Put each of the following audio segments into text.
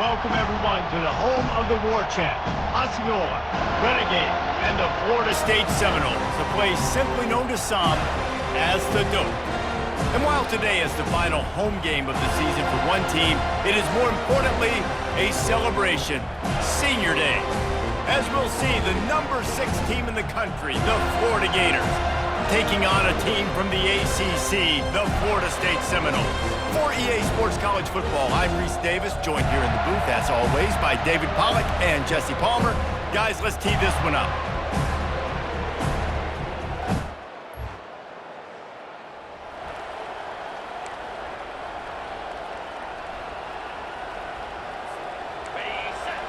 Welcome everyone to the home of the War Chant, Osceola, Renegade, and the Florida State Seminoles, a place simply known to some as the Dope. And while today is the final home game of the season for one team, it is more importantly a celebration, Senior Day. As we'll see, the number 6 team in the country, the Florida Gators, taking on a team from the ACC, the Florida State Seminoles. For EA Sports College Football, I'm Reese Davis, joined here in the booth, as always, by David Pollack and Jesse Palmer. Guys, let's tee this one up.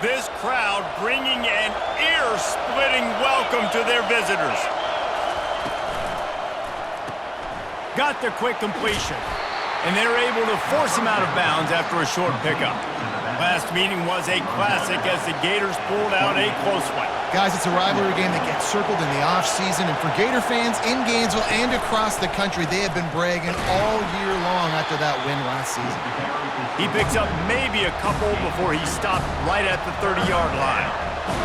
This crowd bringing an ear-splitting welcome to their visitors. Got the quick completion, and they're able to force him out of bounds after a short pickup. Last meeting was a classic as the Gators pulled out a close one. Guys, it's a rivalry game that gets circled in the offseason, and for Gator fans in Gainesville and across the country, they have been bragging all year long after that win last season. He picks up maybe a couple before he stopped right at the 30-yard line.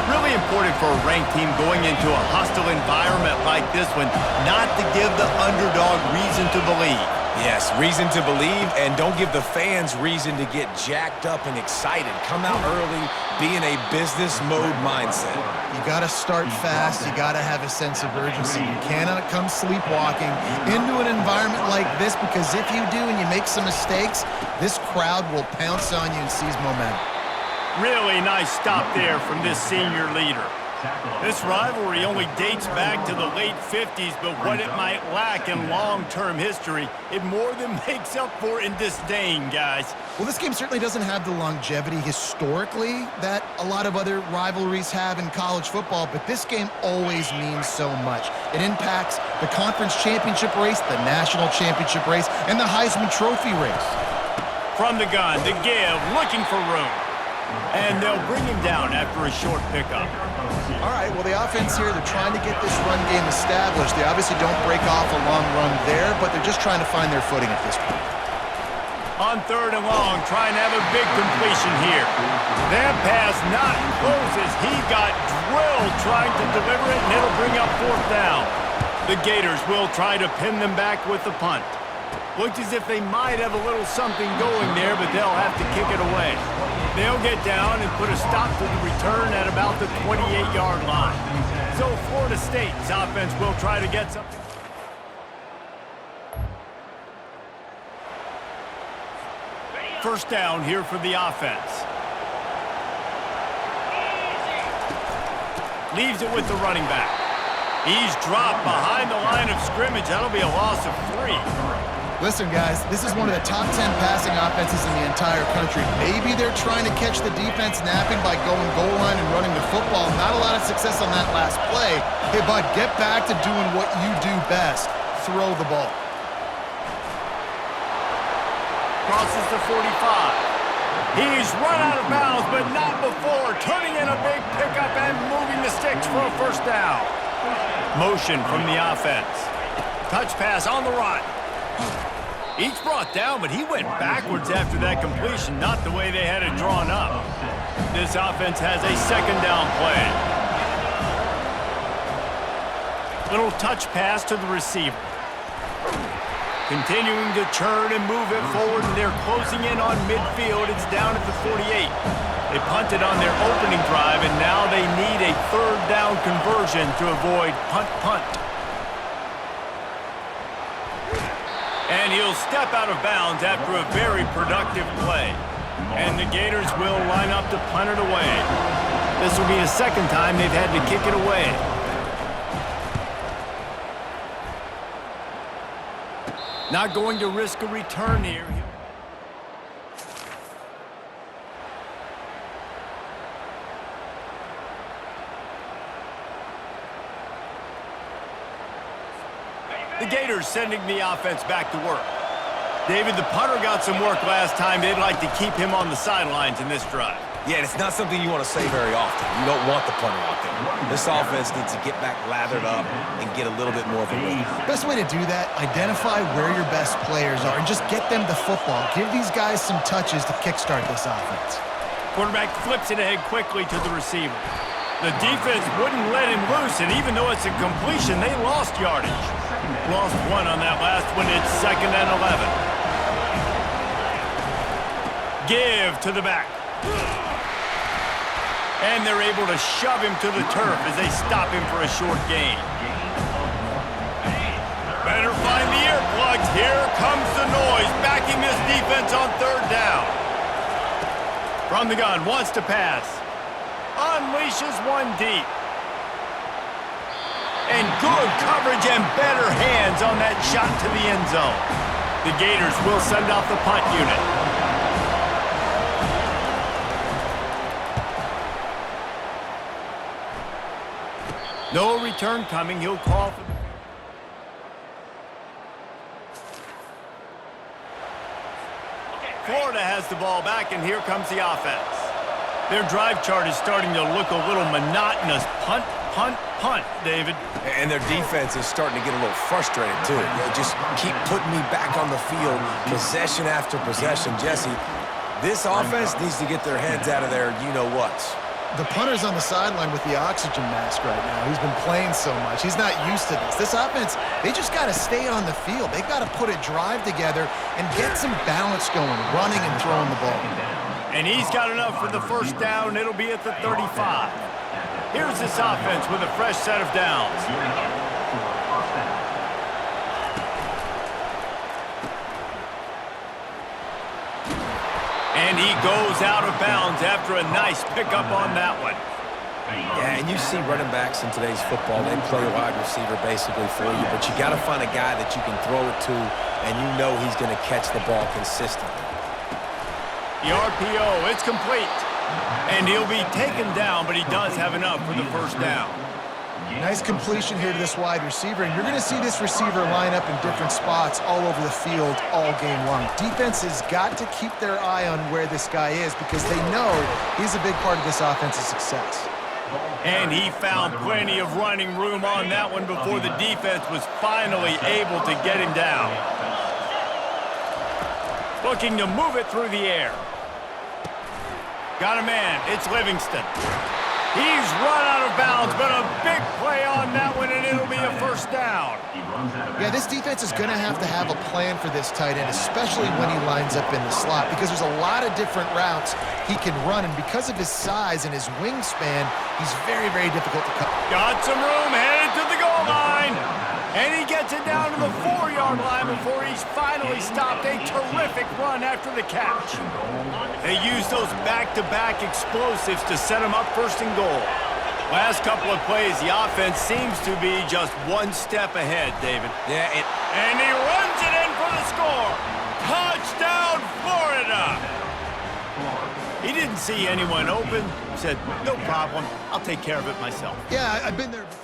Really important for a ranked team going into a hostile environment like this one, not to give the underdog reason to believe. Yes, reason to believe, and don't give the fans reason to get jacked up and excited. Come out early, be in a business mode mindset. You got to start fast. You got to have a sense of urgency. You cannot come sleepwalking into an environment like this, because if you do and you make some mistakes, this crowd will pounce on you and seize momentum. Really nice stop there from this senior leader. This rivalry only dates back to the late 50s, but what it might lack in long-term history, it more than makes up for in disdain, guys. Well, this game certainly doesn't have the longevity historically that a lot of other rivalries have in college football, but this game always means so much. It impacts the conference championship race, the national championship race, and the Heisman Trophy race. From the gun, the give, looking for room. And they'll bring him down after a short pickup. All right, well, the offense here, they're trying to get this run game established. They obviously don't break off a long run there, but they're just trying to find their footing at this point. On 3rd and long, trying to have a big completion here. That pass not close as he got drilled trying to deliver it, and it'll bring up 4th down. The Gators will try to pin them back with the punt. Looks as if they might have a little something going there, but they'll have to kick it away. They'll get down and put a stop to the return at about the 28-yard line. So Florida State's offense will try to get something. First down here for the offense. Leaves it with the running back. He's dropped behind the line of scrimmage. That'll be a loss of 3. Listen, guys, this is one of the top 10 passing offenses in the entire country. Maybe they're trying to catch the defense napping by going goal line and running the football. Not a lot of success on that last play. Hey, bud, get back to doing what you do best. Throw the ball. Crosses the 45. He's run out of bounds, but not before. Turning in a big pickup and moving the sticks for a first down. Motion from the offense. Touch pass on the run. Each brought down, but he went backwards after that completion, not the way they had it drawn up. This offense has a 2nd down play. Little touch pass to the receiver. Continuing to churn and move it forward, and they're closing in on midfield. It's down at the 48. They punted on their opening drive, and now they need a 3rd down conversion to avoid punt. And he'll step out of bounds after a very productive play. And the Gators will line up to punt it away. This will be the 2nd time they've had to kick it away. Not going to risk a return here. The Gators sending the offense back to work. David, the punter got some work last time. They'd like to keep him on the sidelines in this drive. Yeah, it's not something you want to say very often. You don't want the punter out there. This offense needs to get back lathered up and get a little bit more of a rhythm. Best way to do that, identify where your best players are and just get them the football. Give these guys some touches to kickstart this offense. Quarterback flips it ahead quickly to the receiver. The defense wouldn't let him loose, and even though it's a completion, they lost yardage. Lost one on that last one. It's 2nd and 11. Give to the back. And they're able to shove him to the turf as they stop him for a short gain. Better find the earplugs. Here comes the noise, backing this defense on 3rd down. From the gun, wants to pass. Unleashes one deep. And good coverage and better hands on that shot to the end zone. The Gators will send out the punt unit. No return coming. He'll call for the... Florida has the ball back, and here comes the offense. Their drive chart is starting to look a little monotonous. Punt, punt, punt, David. And their defense is starting to get a little frustrated, too. They just keep putting me back on the field, possession after possession. Jesse, this offense needs to get their heads out of their you-know-whats. The punter's on the sideline with the oxygen mask right now. He's been playing so much. He's not used to this. This offense, they just got to stay on the field. They've got to put a drive together and get some balance going, running and throwing the ball. And he's got enough for the first down. It'll be at the 35. Here's this offense with a fresh set of downs. And he goes out of bounds after a nice pickup on that one. Yeah, and you see running backs in today's football, they play wide receiver basically for you, but you got to find a guy that you can throw it to, and you know he's going to catch the ball consistently. The RPO, it's complete. And he'll be taken down, but he does have enough for the first down. Nice completion here to this wide receiver, and you're going to see this receiver line up in different spots all over the field all game long. Defense has got to keep their eye on where this guy is because they know he's a big part of this offense's success. And he found plenty of running room on that one before the defense was finally able to get him down. Looking to move it through the air. Got a man. It's Livingston. He's run out of bounds, but a big play on that one, and it'll be a first down. Yeah, this defense is going to have a plan for this tight end, especially when he lines up in the slot, because there's a lot of different routes he can run, and because of his size and his wingspan, he's very, very difficult to cover. Got some room, headed to the goal line. And he gets it down to the 4-yard line before he's finally stopped. A terrific run after the catch. They use those back-to-back explosives to set him up 1st and goal. Last couple of plays, the offense seems to be just one step ahead, David. Yeah, and he runs it in for the score. Touchdown, Florida! He didn't see anyone open. Said, no problem. I'll take care of it myself. Yeah, I've been there before.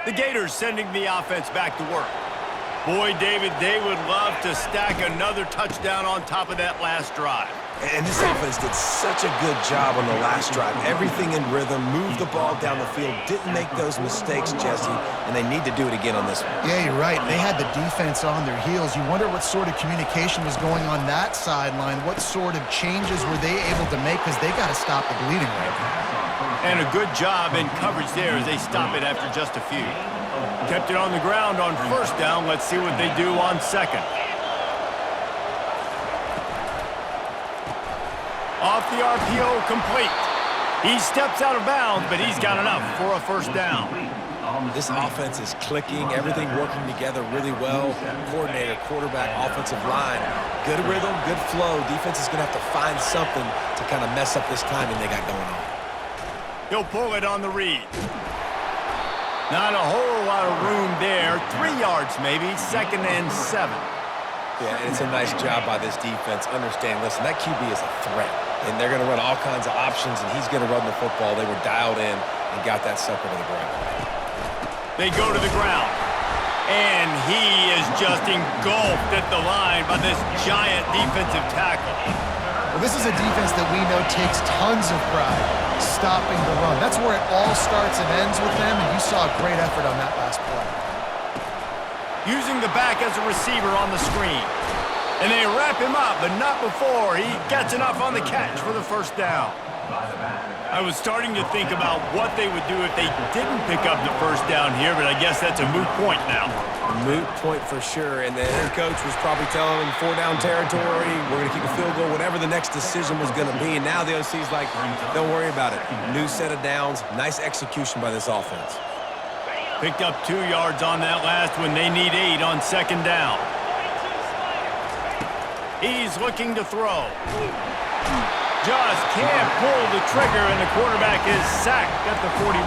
The Gators sending the offense back to work. Boy, David, they would love to stack another touchdown on top of that last drive. And this offense did such a good job on the last drive. Everything in rhythm, moved the ball down the field, didn't make those mistakes, Jesse, and they need to do it again on this one. Yeah, you're right. They had the defense on their heels. You wonder what sort of communication was going on that sideline. What sort of changes were they able to make, because they got to stop the bleeding right now. And a good job in coverage there as they stop it after just a few. Kept it on the ground on first down. Let's see what they do on second. Off the RPO, complete. He steps out of bounds, but he's got enough for a first down. This offense is clicking, everything working together really well. Coordinator, quarterback, offensive line. Good rhythm, good flow. Defense is going to have to find something to kind of mess up this timing they got going on. He'll pull it on the read. Not a whole lot of room there. 3 yards maybe, 2nd and 7. Yeah, and it's a nice job by this defense. Understand, listen, that QB is a threat. And they're going to run all kinds of options, and he's going to run the football. They were dialed in and got that sucker to the ground. They go to the ground. And he is just engulfed at the line by this giant defensive tackle. Well, this is a defense that we know takes tons of pride stopping the run. That's where it all starts and ends with them, and you saw a great effort on that last play. Using the back as a receiver on the screen. And they wrap him up, but not before he gets enough on the catch for the first down. I was starting to think about what they would do if they didn't pick up the first down here, but I guess that's a moot point now. Moot point for sure, and the head coach was probably telling him 4-down territory, we're going to kick a field goal, whatever the next decision was going to be, and now the OC's like, don't worry about it. New set of downs, nice execution by this offense. Picked up 2 yards on that last one. They need 8 on second down. He's looking to throw. Just can't pull the trigger, and the quarterback is sacked at the 41.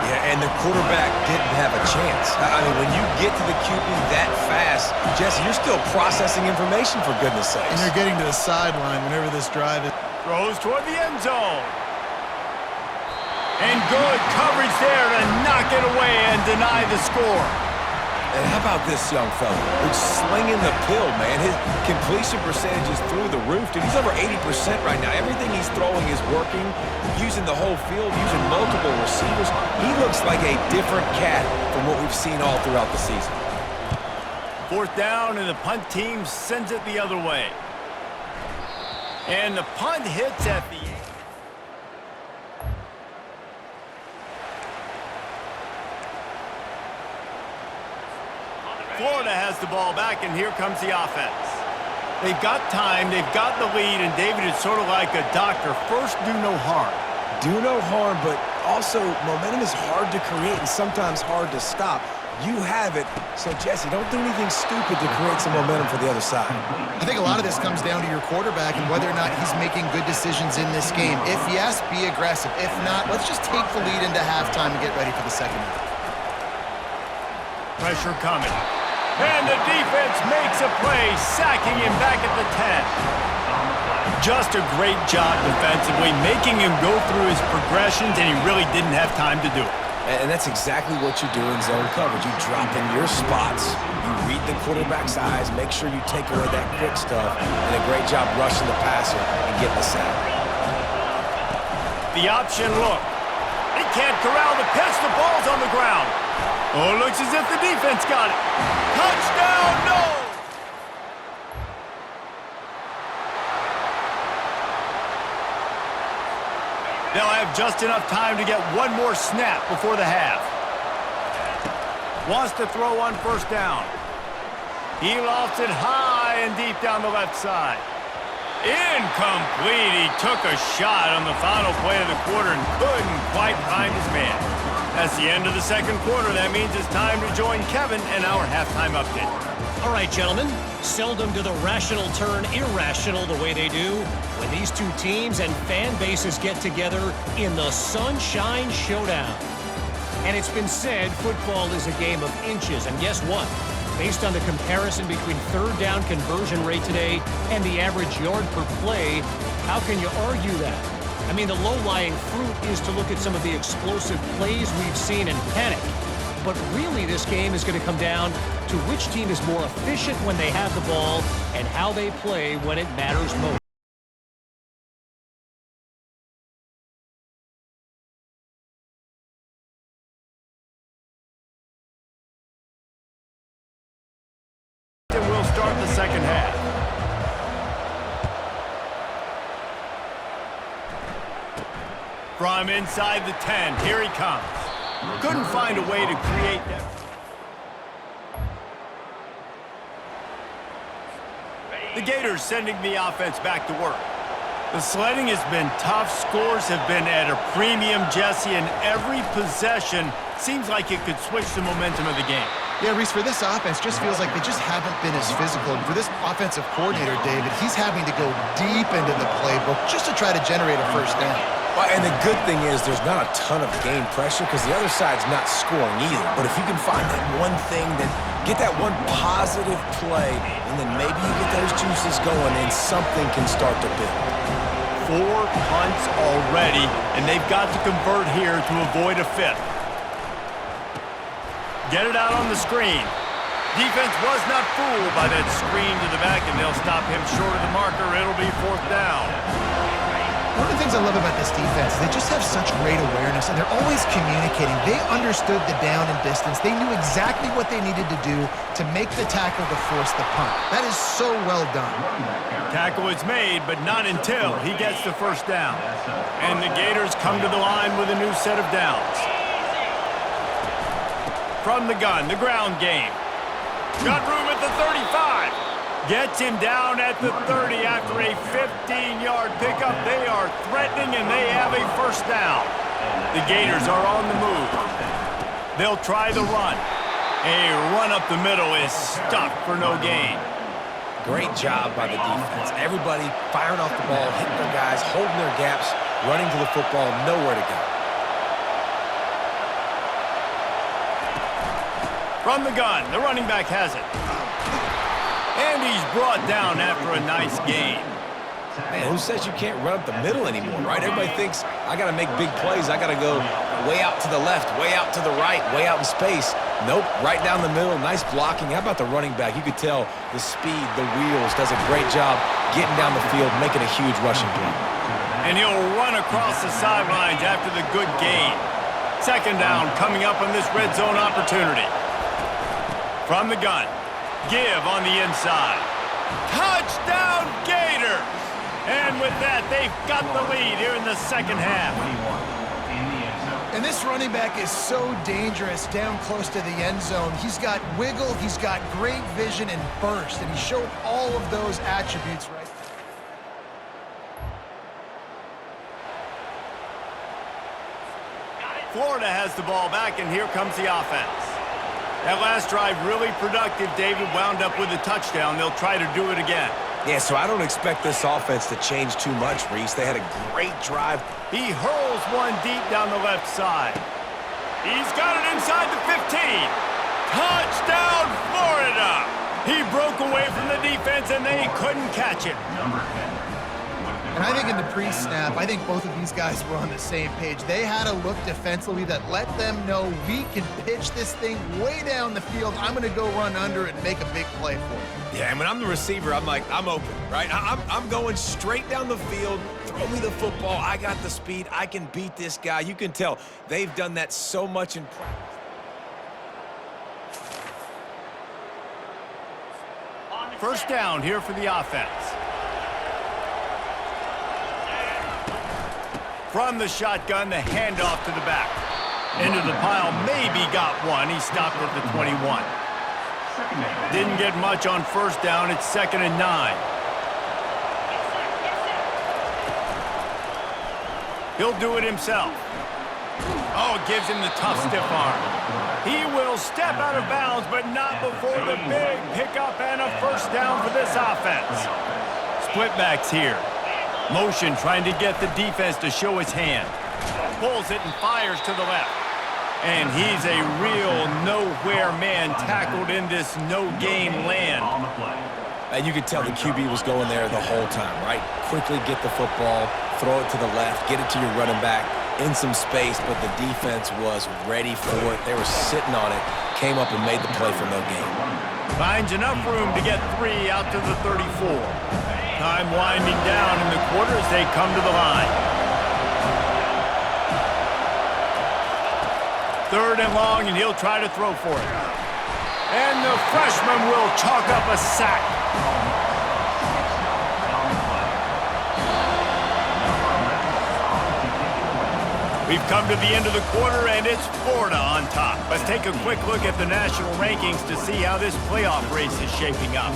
Yeah, and the quarterback didn't have a chance. I mean, when you get to the QB that fast, Jesse, you're still processing information, for goodness sakes. And you're getting to the sideline whenever this drive is. Throws toward the end zone. And good coverage there to knock it away and deny the score. And how about this young fella? He's slinging the pill, man. His completion percentage is through the roof. Dude, he's over 80% right now. Everything he's throwing is working, using the whole field, using multiple receivers. He looks like a different cat from what we've seen all throughout the season. Fourth down, and the punt team sends it the other way. And the punt hits at the end. Florida has the ball back, and here comes the offense. They've got time, they've got the lead, and David is sort of like a doctor. First, do no harm. Do no harm, but also momentum is hard to create and sometimes hard to stop. You have it, so Jesse, don't do anything stupid to create some momentum for the other side. I think a lot of this comes down to your quarterback and whether or not he's making good decisions in this game. If yes, be aggressive. If not, let's just take the lead into halftime and get ready for the second half. Pressure coming. And the defense makes a play, sacking him back at the 10. Just a great job defensively, making him go through his progressions, and he really didn't have time to do it. And that's exactly what you do in zone coverage. You drop in your spots, you read the quarterback's eyes, make sure you take away that quick stuff, and a great job rushing the passer and getting the sack. The option look. He can't corral the pitch, the ball's on the ground. Oh, it looks as if the defense got it. Touchdown, no! They'll have just enough time to get one more snap before the half. Wants to throw on first down. He lofts it high and deep down the left side. Incomplete. He took a shot on the final play of the quarter and couldn't quite find his man. That's the end of the second quarter. That means it's time to join Kevin in our halftime update. All right, gentlemen. Seldom do the rational turn irrational the way they do when these two teams and fan bases get together in the Sunshine Showdown. And it's been said football is a game of inches. And guess what? Based on the comparison between third down conversion rate today and the average yard per play, how can you argue that? I mean, the low-lying fruit is to look at some of the explosive plays we've seen and panic. But really, this game is going to come down to which team is more efficient when they have the ball and how they play when it matters most. And we'll start the second half. From inside the 10, here he comes. Couldn't find a way to create that. The Gators sending the offense back to work. The sledding has been tough. Scores have been at a premium, Jesse, and every possession seems like it could switch the momentum of the game. Yeah, Reese, for this offense, just feels like they just haven't been as physical. And for this offensive coordinator, David, he's having to go deep into the playbook just to try to generate a first down. Well, and the good thing is there's not a ton of game pressure because the other side's not scoring either. But if you can find that one thing, get that one positive play, and then maybe you get those juices going and something can start to build. 4 punts already, and they've got to convert here to avoid a 5th. Get it out on the screen. Defense was not fooled by that screen to the back, and they'll stop him short of the marker. It'll be 4th down. One of the things I love about this defense is they just have such great awareness, and they're always communicating. They understood the down and distance. They knew exactly what they needed to do to make the tackle to force the punt. That is so well done. Tackle is made, but not until he gets the first down. And the Gators come to the line with a new set of downs. From the gun, the ground game. Got room at the 35. Gets him down at the 30 after a 15-yard pickup. They are threatening, and they have a first down. The Gators are on the move. They'll try the run. A run up the middle is stuck for no gain. Great job by the defense. Everybody firing off the ball, hitting their guys, holding their gaps, running to the football, nowhere to go. From the gun, the running back has it. And he's brought down after a nice gain. Man, who says you can't run up the middle anymore, right? Everybody thinks, I got to make big plays. I got to go way out to the left, way out to the right, way out in space. Nope, right down the middle, nice blocking. How about the running back? You could tell the speed, the wheels, does a great job getting down the field, making a huge rushing play. And he'll run across the sidelines after the good gain. Second down coming up on this red zone opportunity. From the gun, give on the inside. Touchdown, Gators! And with that, they've got the lead here in the second half. And this running back is so dangerous down close to the end zone. He's got wiggle, he's got great vision and burst, and he showed all of those attributes right there. Florida has the ball back, and here comes the offense. That last drive really productive. David wound up with a touchdown. They'll try to do it again. Yeah, so I don't expect this offense to change too much, Reese. They had a great drive. He hurls one deep down the left side. He's got it inside the 15. Touchdown, Florida! He broke away from the defense, and they couldn't catch it. And I think in the pre-snap, I think both of these guys were on the same page. They had a look defensively that let them know we can pitch this thing way down the field. I'm going to go run under it and make a big play for it. Yeah, and when I'm the receiver, I'm like, I'm open, right? I'm going straight down the field. Throw me the football. I got the speed. I can beat this guy. You can tell they've done that so much in practice. First down here for the offense. From the shotgun, the handoff to the back. Into the pile, maybe got one. He stopped at the 21. Didn't get much on first down. It's 2nd and 9. He'll do it himself. Oh, it gives him the tough stiff arm. He will step out of bounds, but not before the big pickup and a first down for this offense. Split backs here. Motion trying to get the defense to show his hand. Pulls it and fires to the left. And he's a real nowhere man tackled in this no-gain land. And you could tell the QB was going there the whole time, right? Quickly get the football, throw it to the left, get it to your running back. in some space, but the defense was ready for it. They were sitting on it, came up and made the play for no gain. Finds enough room to get 3 out to the 34. Time winding down in the quarter as they come to the line. 3rd and long, and he'll try to throw for it. And the freshman will chalk up a sack. We've come to the end of the quarter, and it's Florida on top. Let's take a quick look at the national rankings to see how this playoff race is shaping up.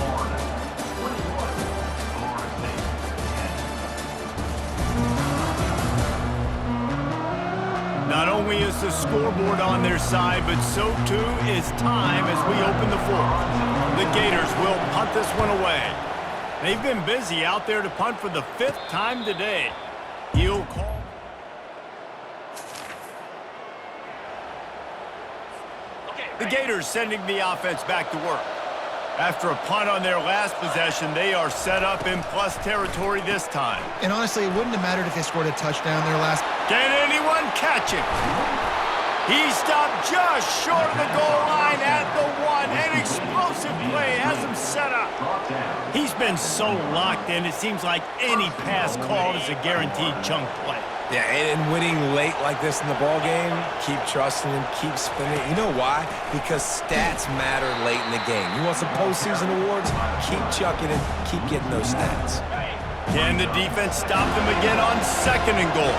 Not only is the scoreboard on their side, but so too is time as we open the 4th. The Gators will punt this one away. They've been busy out there to punt for the 5th time today. He'll call. The Gators sending the offense back to work. After a punt on their last possession, they are set up in plus territory this time. And honestly, it wouldn't have mattered if they scored a touchdown their last. Can anyone catch him? He stopped just short of the goal line at the 1. An explosive play has him set up. He's been so locked in, it seems like any pass called is a guaranteed chunk play. Yeah, and winning late like this in the ball game, keep trusting him, keep spinning. You know why? Because stats matter late in the game. You want some postseason awards? Keep chucking it, keep getting those stats. Can the defense stop them again on 2nd and goal?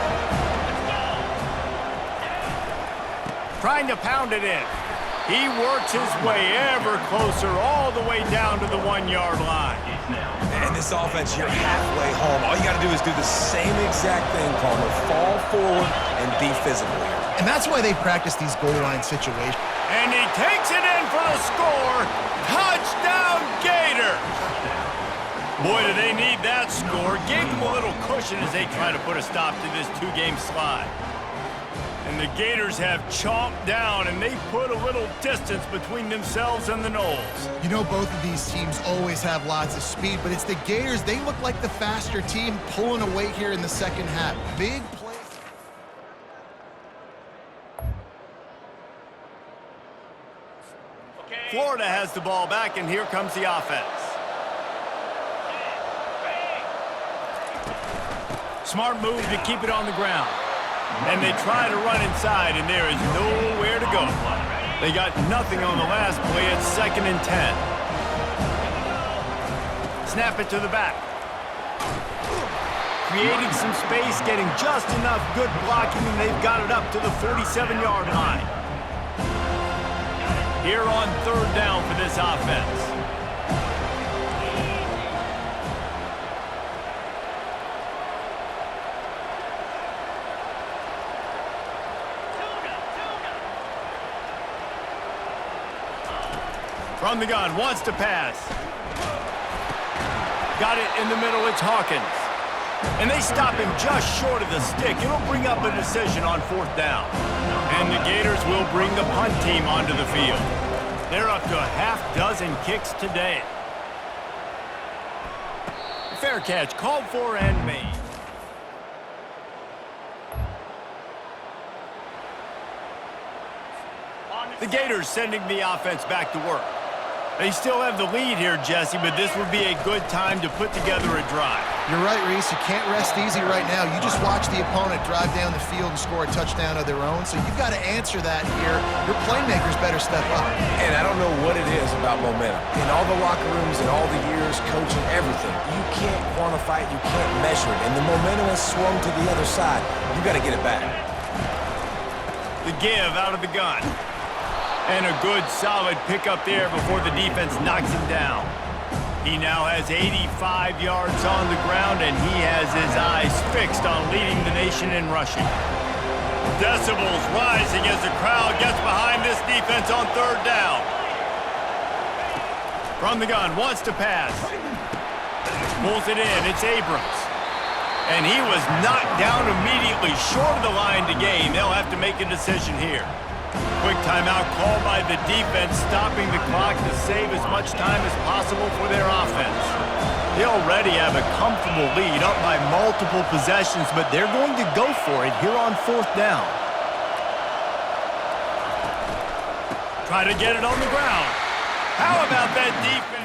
Trying to pound it in. He works his way ever closer all the way down to the 1-yard line. And this offense, you're halfway home. All you got to do is do the same exact thing, Palmer. Fall forward and be physical here. And that's why they practice these goal line situations. And he takes it in for the score. Touchdown, Gators! Boy, do they need that score. Gave them a little cushion as they try to put a stop to this 2-game slide. And the Gators have chomped down, and they've put a little distance between themselves and the Noles. You know, both of these teams always have lots of speed, but it's the Gators. They look like the faster team pulling away here in the 2nd half. Big plays. Florida has the ball back, and here comes the offense. Smart move to keep it on the ground. And they try to run inside, and there is nowhere to go. They got nothing on the last play at 2nd and 10. Snap it to the back. Creating some space, getting just enough good blocking, and they've got it up to the 47-yard line. Here on 3rd down for this offense. From the gun, wants to pass. Got it in the middle, it's Hawkins. And they stop him just short of the stick. It'll bring up a decision on 4th down. And the Gators will bring the punt team onto the field. They're up to a half-dozen kicks today. Fair catch, called for and made. The Gators sending the offense back to work. They still have the lead here, Jesse, but this would be a good time to put together a drive. You're right, Reese. You can't rest easy right now. You just watch the opponent drive down the field and score a touchdown of their own, so you've got to answer that here. Your playmakers better step up. And I don't know what it is about momentum. In all the locker rooms and all the years, coaching, everything, you can't quantify it, you can't measure it, and the momentum has swung to the other side. You got to get it back. The give out of the gun. And a good, solid pickup there before the defense knocks him down. He now has 85 yards on the ground, and he has his eyes fixed on leading the nation in rushing. Decibels rising as the crowd gets behind this defense on 3rd down. From the gun, wants to pass. Pulls it in, it's Abrams. And he was knocked down immediately short of the line to gain. They'll have to make a decision here. Quick timeout called by the defense, stopping the clock to save as much time as possible for their offense. They already have a comfortable lead, up by multiple possessions, but they're going to go for it here on 4th down. Try to get it on the ground. How about that defense?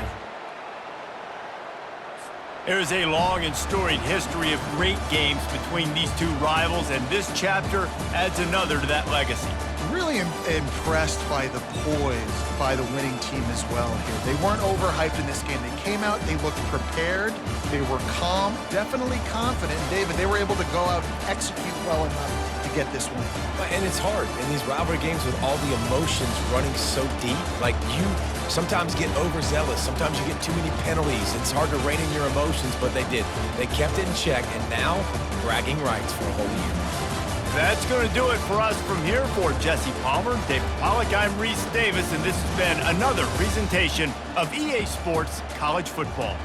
There's a long and storied history of great games between these two rivals, and this chapter adds another to that legacy. Really impressed by the poise by the winning team as well here. They weren't overhyped in this game. They came out, they looked prepared, they were calm, definitely confident. David, they were able to go out and execute well enough to get this win. And it's hard in these rivalry games with all the emotions running so deep. Like, you sometimes get overzealous. Sometimes you get too many penalties. It's hard to rein in your emotions, but they did. They kept it in check, and now bragging rights for a whole year. That's going to do it for us from here. For Jesse Palmer, David Pollack, I'm Reese Davis, and this has been another presentation of EA Sports College Football.